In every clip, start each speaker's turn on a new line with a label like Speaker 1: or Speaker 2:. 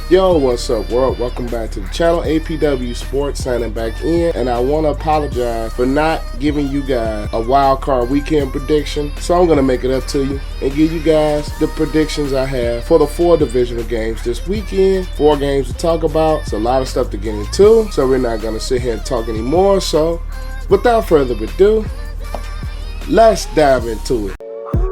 Speaker 1: Yo, what's up, world? Welcome back to the channel. APW Sports signing back in, and I want to apologize for not giving you guys a wild card weekend prediction. So I'm going to make it up to you and give you guys the predictions I have for the 4 divisional games this weekend. 4 games to talk about. It's a lot of stuff to get into, so we're not going to sit here and talk anymore. So without further ado, let's dive into it.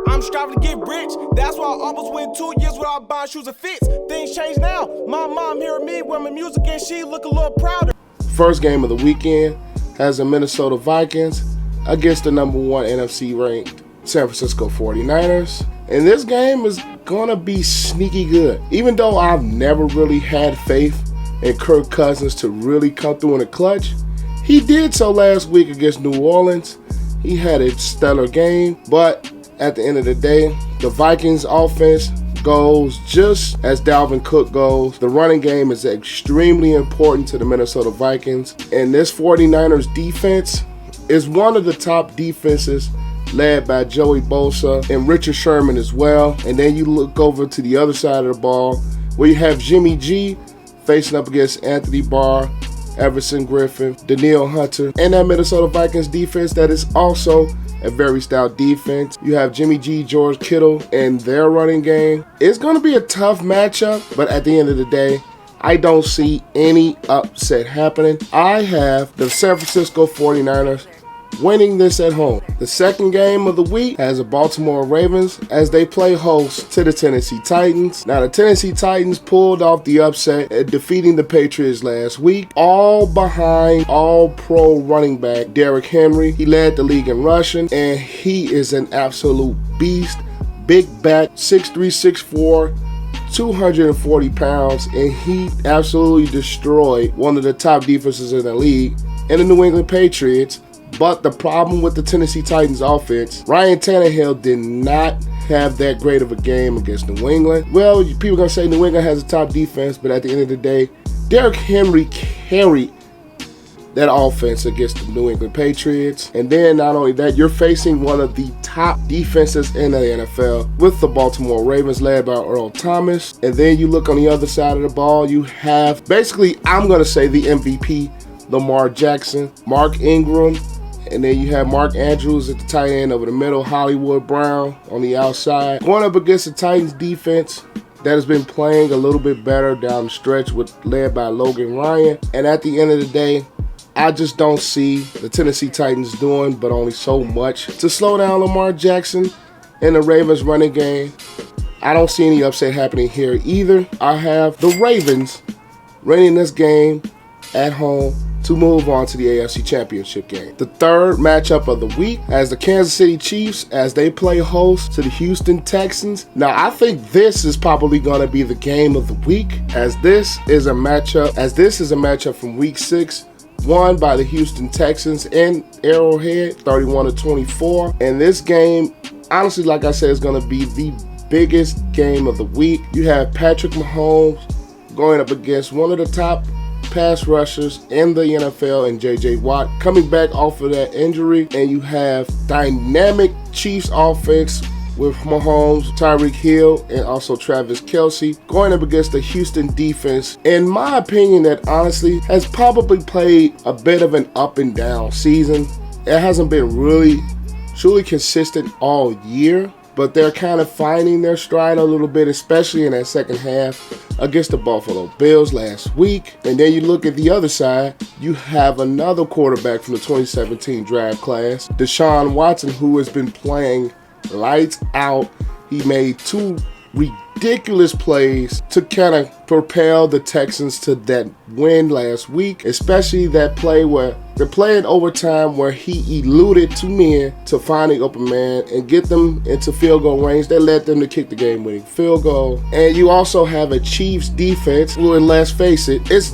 Speaker 2: I'm striving to get rich. That's why I almost went 2 years without buying shoes and fits. Things change now. My mom hearing me with my music and she look a little prouder.
Speaker 1: First game of the weekend has the Minnesota Vikings against the number 1 NFC ranked San Francisco 49ers. And this game is gonna be sneaky good. Even though I've never really had faith in Kirk Cousins to really come through in the clutch, he did so last week against New Orleans. He had a stellar game, but at the end of the day, the Vikings offense goes just as Dalvin Cook goes. The running game is extremely important to the Minnesota Vikings. And this 49ers defense is one of the top defenses, led by Joey Bosa and Richard Sherman as well. And then you look over to the other side of the ball where you have Jimmy G facing up against Anthony Barr, Everson Griffin, Danielle Hunter, and that Minnesota Vikings defense that is also a very stout defense. You have Jimmy G, George Kittle, and their running game. It's going to be a tough matchup, but at the end of the day, I don't see any upset happening. I have the San Francisco 49ers winning this at home. The second game of the week has the Baltimore Ravens as they play host to the Tennessee Titans. Now, the Tennessee Titans pulled off the upset at defeating the Patriots last week, all behind all-pro running back Derrick Henry. He led the league in rushing, and he is an absolute beast. Big back, 6'3", 6'4", 240 pounds, and he absolutely destroyed one of the top defenses in the league in the New England Patriots. But the problem with the Tennessee Titans offense, Ryan Tannehill did not have that great of a game against New England. Well, people are going to say New England has a top defense, but at the end of the day, Derrick Henry carried that offense against the New England Patriots. And then not only that, you're facing one of the top defenses in the NFL with the Baltimore Ravens led by Earl Thomas. And then you look on the other side of the ball, you have basically, I'm going to say the MVP, Lamar Jackson, Mark Ingram, and then you have Mark Andrews at the tight end over the middle, Hollywood Brown on the outside. Going up against the Titans defense that has been playing a little bit better down the stretch, led by Logan Ryan. And at the end of the day, I just don't see the Tennessee Titans doing but only so much to slow down Lamar Jackson and the Ravens running game. I don't see any upset happening here either. I have the Ravens winning this game at home to move on to the AFC Championship game. The third matchup of the week has the Kansas City Chiefs as they play host to the Houston Texans. Now, I think this is probably going to be the game of the week, as this is a matchup from week 6, won by the Houston Texans in Arrowhead, 31-24. And this game, honestly, like I said, is going to be the biggest game of the week. You have Patrick Mahomes going up against one of the top pass rushers in the NFL and J.J. Watt coming back off of that injury. And you have dynamic Chiefs offense with Mahomes, Tyreek Hill, and also Travis Kelce going up against the Houston defense, in my opinion, that honestly has probably played a bit of an up and down season. It hasn't been really truly consistent all year, but they're kind of finding their stride a little bit, especially in that second half against the Buffalo Bills last week. And then you look at the other side, you have another quarterback from the 2017 draft class, Deshaun Watson, who has been playing lights out. He made 2 ridiculous plays to kind of propel the Texans to that win last week, especially that play where they're playing overtime where he eluded 2 men to find an open man and get them into field goal range. That led them to kick the game-winning field goal. And you also have a Chiefs defense who, and let's face it, it's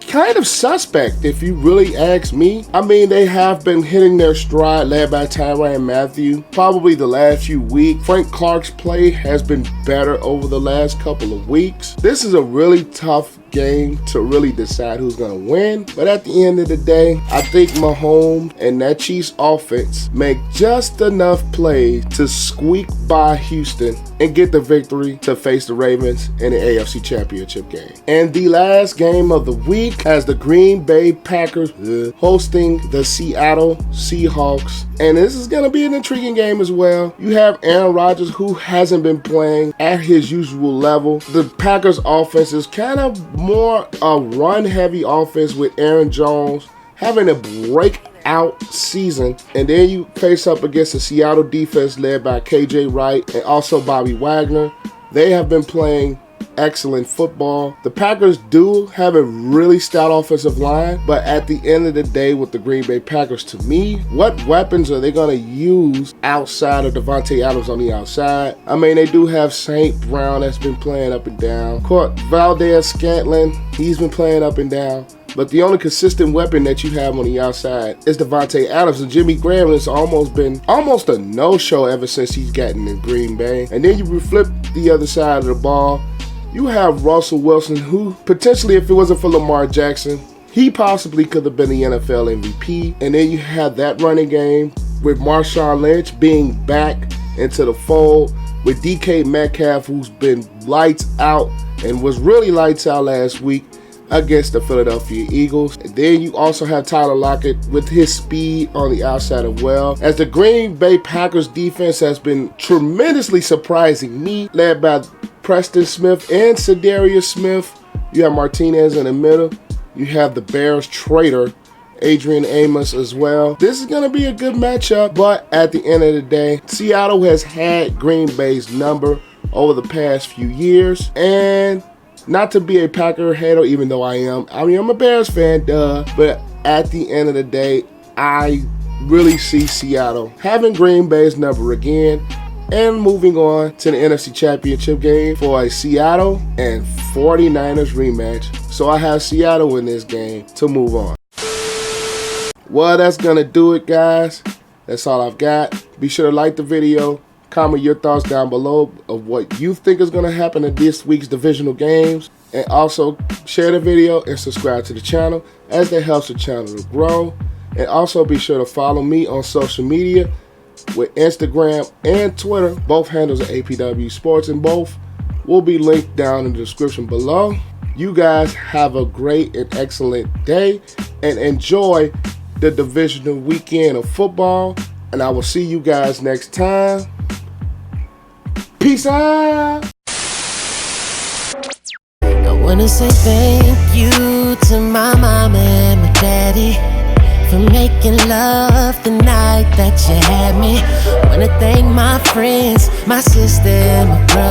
Speaker 1: kind of suspect if you really ask me. I mean, they have been hitting their stride, led by Tyrann Mathieu, probably the last few weeks. Frank Clark's play has been better over the last couple of weeks. This is a really tough game to really decide who's going to win. But at the end of the day, I think Mahomes and that Chiefs offense make just enough plays to squeak by Houston and get the victory to face the Ravens in the AFC Championship game. And the last game of the week has the Green Bay Packers hosting the Seattle Seahawks. And this is going to be an intriguing game as well. You have Aaron Rodgers, who hasn't been playing at his usual level. The Packers offense is kind of more a run-heavy offense with Aaron Jones having a breakout season. And then you face up against the Seattle defense led by KJ Wright and also Bobby Wagner. They have been playing excellent football. The Packers do have a really stout offensive line, but at the end of the day with the Green Bay Packers, to me, what weapons are they going to use outside of Devontae Adams on the outside? I mean, they do have St. Brown that's been playing up and down. Valdez-Scantling, he's been playing up and down. But the only consistent weapon that you have on the outside is Devontae Adams, and Jimmy Graham has almost been a no-show ever since he's gotten in Green Bay. And then you flip the other side of the ball. You have Russell Wilson, who potentially, if it wasn't for Lamar Jackson, he possibly could have been the NFL MVP. And then you have that running game with Marshawn Lynch being back into the fold, with DK Metcalf, who's been lights out and was really lights out last week against the Philadelphia Eagles. And then you also have Tyler Lockett with his speed on the outside as well. As the Green Bay Packers defense has been tremendously surprising me, led by Preston Smith and Cedarius Smith. You have Martinez in the middle. You have the Bears traitor, Adrian Amos, as well. This is going to be a good matchup, but at the end of the day, Seattle has had Green Bay's number over the past few years. And not to be a Packer hater, even though I'm a Bears fan, but at the end of the day, I really see Seattle having Green Bay's number again and moving on to the NFC Championship game for a Seattle and 49ers rematch. So I have Seattle in this game to move on. Well, that's going to do it, guys. That's all I've got. Be sure to like the video. Comment your thoughts down below of what you think is going to happen in this week's divisional games. And also share the video and subscribe to the channel, as that helps the channel to grow. And also be sure to follow me on social media with Instagram and Twitter. Both handles are APW Sports, and both will be linked down in the description below. You guys have a great and excellent day and enjoy the divisional weekend of football. And I will see you guys next time. Peace out.
Speaker 3: I wanna say thank you to my mom and my daddy for making love the night that you had me. Wanna thank my friends, my sister, and my brother.